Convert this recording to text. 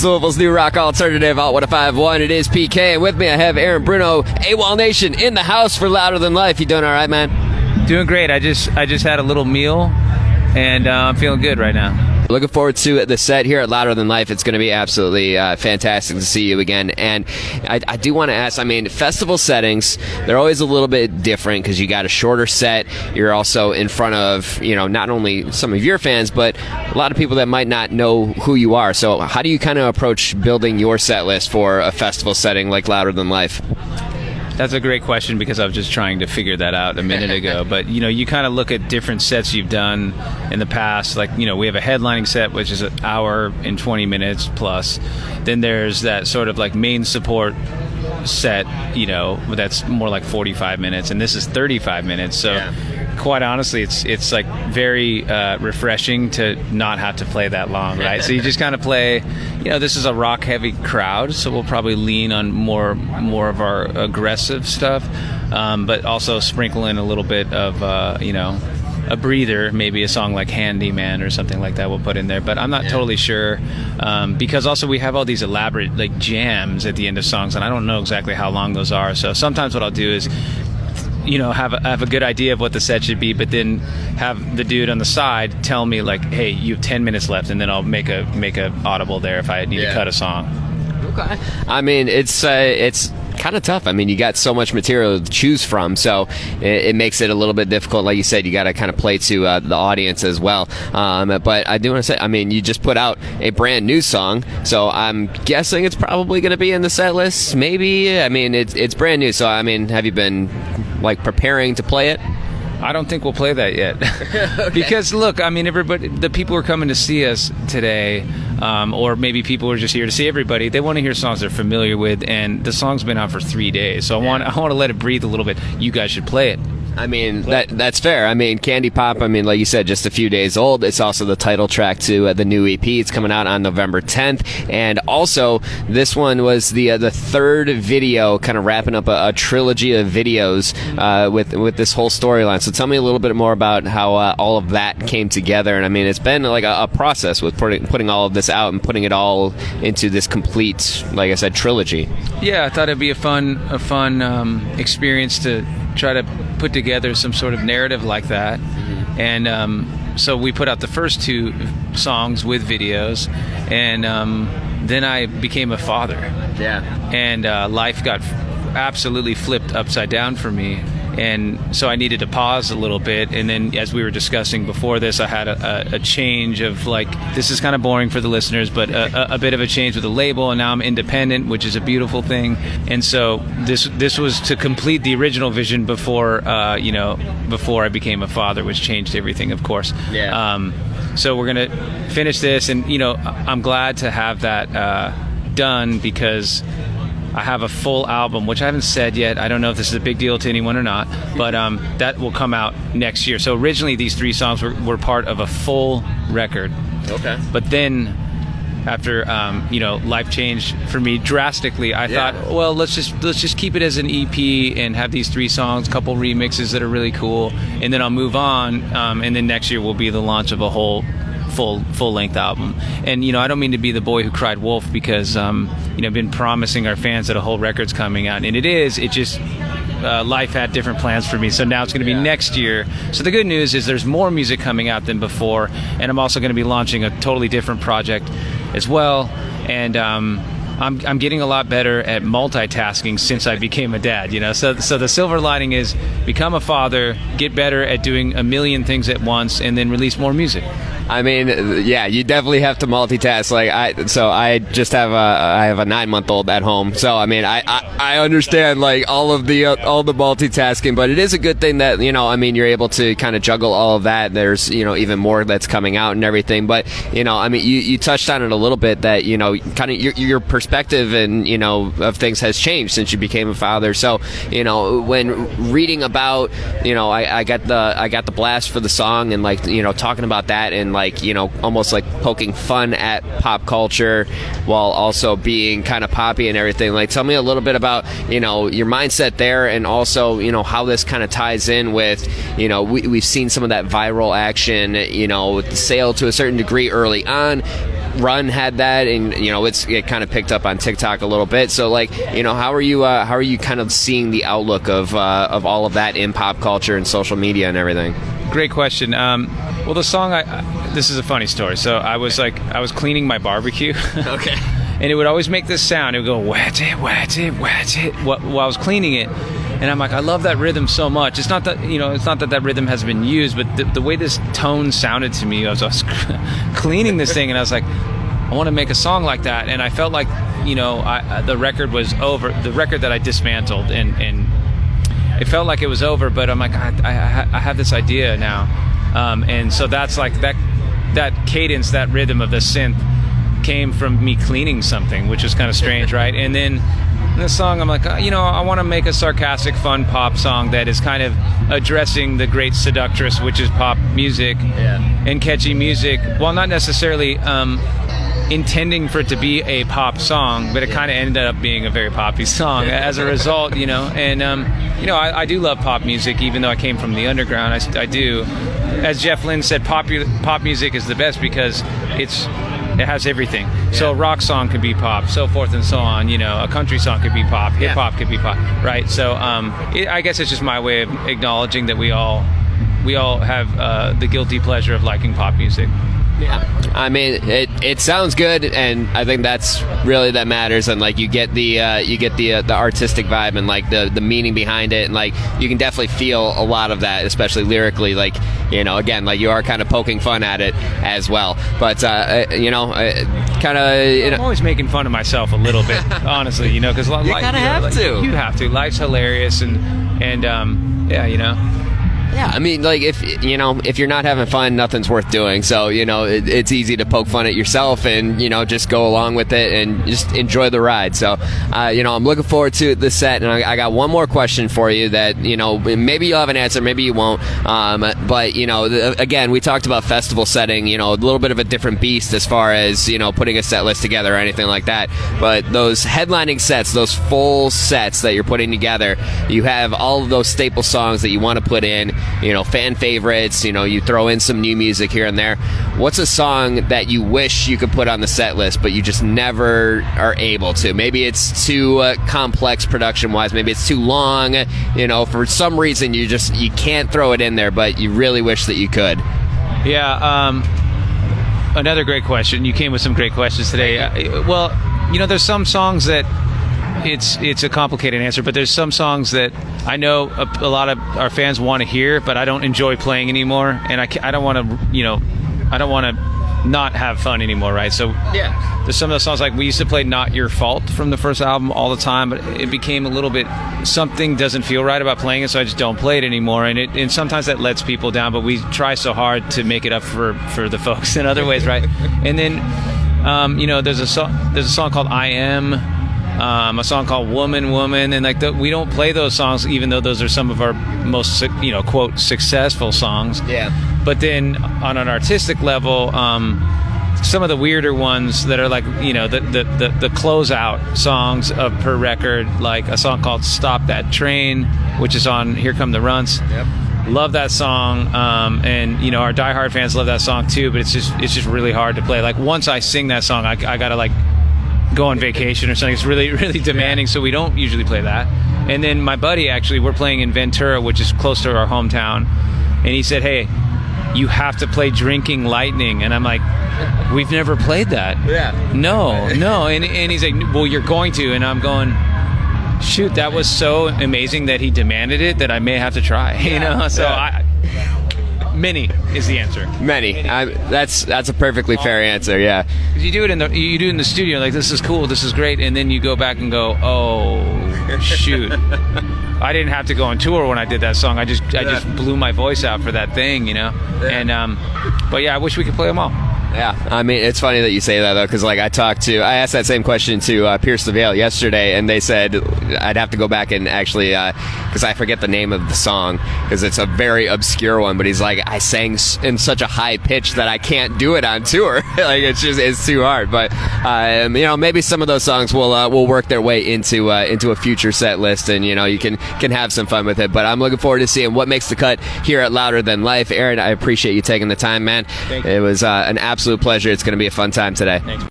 is Louisville's new rock alternative, Alt 105.1. It is PK, and with me I have Aaron Bruno, Awolnation, in the house for Louder Than Life. You doing all right, man? Doing great. I just had a little meal, and I'm feeling good right now. Looking forward to the set here at Louder Than Life. It's going to be absolutely fantastic to see you again. And I do want to ask, I mean, festival settings, they're always a little bit different because you got a shorter set. You're also in front of, not only some of your fans, but a lot of people that might not know who you are. So how do you kind of approach building your set list for a festival setting like Louder Than Life? That's a great question because I was just trying to figure that out a minute ago. But, you kind of look at different sets you've done in the past. Like, we have a headlining set, which is an hour and 20 minutes plus. Then there's that sort of like main support set, that's more like 45 minutes. And this is 35 minutes. So quite honestly, it's like very refreshing to not have to play that long, right? So you just kind of play, this is a rock heavy crowd, so we'll probably lean on more of our aggressive stuff, but also sprinkle in a little bit of, a breather, maybe a song like Handyman or something like that we'll put in there. But I'm not totally sure, because also we have all these elaborate like jams at the end of songs, and I don't know exactly how long those are. So sometimes what I'll do is have a good idea of what the set should be, but then have the dude on the side tell me like, hey, you have 10 minutes left, and then I'll make a audible there if I need to cut a song. Okay. I mean, it's kind of tough. I mean, you got so much material to choose from, so it makes it a little bit difficult. Like you said, you got to kind of play to the audience as well. But I do want to say, I mean, you just put out a brand new song, so I'm guessing it's probably going to be in the set list. Maybe. I mean, it's brand new, so I mean, have you been like preparing to play it? I don't think we'll play that yet. Okay. Because look, I mean, the people who are coming to see us today, or maybe people who are just here to see everybody, they want to hear songs they're familiar with, and the song's been out for 3 days, so I want to let it breathe a little bit. You guys should play it. I mean, that's fair. I mean, Candy Pop, I mean, like you said, just a few days old. It's also the title track to the new EP. It's coming out on November 10th. And also, this one was the third video, kind of wrapping up a trilogy of videos with this whole storyline. So tell me a little bit more about how all of that came together. And I mean, it's been like a process with putting all of this out and putting it all into this complete, like I said, trilogy. Yeah, I thought it'd be a fun experience to try to put together some sort of narrative like that. And so we put out the first 2 songs with videos, and then I became a father. And life got absolutely flipped upside down for me, and so I needed to pause a little bit. And then, as we were discussing before this, I had a change of like, this is kind of boring for the listeners, but a bit of a change with the label, and now I'm independent, which is a beautiful thing. And so this was to complete the original vision before I became a father, which changed everything, of course. So we're gonna finish this, and I'm glad to have that done, because I have a full album, which I haven't said yet. I don't know if this is a big deal to anyone or not, but that will come out next year. So originally these 3 songs were part of a full record. Okay. But then after life changed for me drastically, I thought, well, let's just keep it as an EP and have these 3 songs, couple remixes that are really cool, and then I'll move on. And then next year will be the launch of a whole full-length album. And I don't mean to be the boy who cried wolf, because I've been promising our fans that a whole record's coming out, and it just life had different plans for me, so now it's going to be next year. So the good news is there's more music coming out than before, and I'm also going to be launching a totally different project as well. And I'm getting a lot better at multitasking since I became a dad, So the silver lining is become a father, get better at doing a million things at once, and then release more music. I mean, you definitely have to multitask. Like I just have a 9-month-old at home, so I mean, I understand like all the multitasking, but it is a good thing that you're able to kind of juggle all of that. There's even more that's coming out and everything, but I mean, you touched on it a little bit that kind of your perspective and of things has changed since you became a father. So when reading about I got the blast for the song, and like talking about that, and like almost like poking fun at pop culture while also being kind of poppy and everything. Like, tell me a little bit about your mindset there, and also how this kind of ties in with we've seen some of that viral action sail to a certain degree early on. run had that, and it kind of picked up on TikTok a little bit. So like, how are you kind of seeing the outlook of all of that in pop culture and social media and everything? Great question. Well, the song, this is a funny story. So I was cleaning my barbecue. Okay. And it would always make this sound. It would go wet it, wet it, wet it while I was cleaning it. And I'm like, I love that rhythm so much. It's not that that rhythm has been used, but the way this tone sounded to me, I was cleaning this thing, and I was like, I want to make a song like that. And I felt like, the record was over. The record that I dismantled, and it felt like it was over. But I'm like, I have this idea now, and so that's like that cadence, that rhythm of the synth came from me cleaning something, which was kind of strange, right? And then in the song, I'm like, I want to make a sarcastic, fun pop song that is kind of addressing the great seductress, which is pop music, and catchy music, while not necessarily intending for it to be a pop song, but it kind of ended up being a very poppy song as a result, And I do love pop music, even though I came from the underground. I do. As Jeff Lynne said, pop music is the best because it has everything. Yeah. So a rock song could be pop, so forth and so on. A country song could be pop, hip hop could be pop, right? So I guess it's just my way of acknowledging that we all have the guilty pleasure of liking pop music. Yeah, I mean, it sounds good, and I think that's really that matters. And like, you get the artistic vibe and like the meaning behind it, and like you can definitely feel a lot of that, especially lyrically. Like, again, like you are kind of poking fun at it as well. But kind of. I'm always making fun of myself a little bit, honestly. Because you kind of have to. You have to. Life's hilarious, and yeah. Yeah, I mean, like, if you're not having fun, nothing's worth doing. So, it's easy to poke fun at yourself and, just go along with it and just enjoy the ride. So, I'm looking forward to the set. And I got one more question for you that, maybe you'll have an answer, maybe you won't. But, again, we talked about festival setting, a little bit of a different beast as far as, putting a set list together or anything like that. But those headlining sets, those full sets that you're putting together, you have all of those staple songs that you want to put in. Fan favorites, you throw in some new music here and there. What's a song that you wish you could put on the set list, but you just never are able to? Maybe it's too complex production-wise. Maybe it's too long. For some reason, you can't throw it in there, but you really wish that you could. Yeah, another great question. You came with some great questions today. Well, there's some songs that it's a complicated answer, but there's some songs that I know a lot of our fans want to hear, but I don't enjoy playing anymore, and I don't want to not have fun anymore, right? So there's some of those songs, like we used to play Not Your Fault from the first album all the time, but it became a little bit, something doesn't feel right about playing it, so I just don't play it anymore, and sometimes that lets people down, but we try so hard to make it up for the folks in other ways, right? And then there's a song called I Am, a song called Woman, and like we don't play those songs, even though those are some of our most, quote, successful songs. Yeah. But then on an artistic level, some of the weirder ones that are like, the closeout songs of per record, like a song called Stop That Train, which is on Here Come the Runts. Yep. Love that song, and our diehard fans love that song too. But it's just really hard to play. Like once I sing that song, I gotta like go on vacation or something. It's really, really demanding, so we don't usually play that. And then my buddy, actually, we're playing in Ventura, which is close to our hometown, and he said, hey, you have to play Drinking Lightning. And I'm like, we've never played that. Yeah. No. And he's like, well, you're going to. And I'm going, shoot, that was so amazing that he demanded it that I may have to try. So many is the answer. Many. That's a perfectly fair answer. Yeah. You do it in the studio, like, this is cool, this is great, and then you go back and go, oh shoot, I didn't have to go on tour when I did that song. I just blew my voice out for that thing, And but yeah, I wish we could play them all. Yeah, I mean, it's funny that you say that, though, because like I asked that same question to Pierce the Veil yesterday, and they said I'd have to go back and actually, because I forget the name of the song, because it's a very obscure one, but he's like, I sang in such a high pitch that I can't do it on tour. Like, it's too hard. But maybe some of those songs will work their way into a future set list, and you can have some fun with it. But I'm looking forward to seeing what makes the cut here at Louder Than Life. Aaron, I appreciate you taking the time, man. Thank you. It was an absolute absolute pleasure. It's going to be a fun time today. Thanks.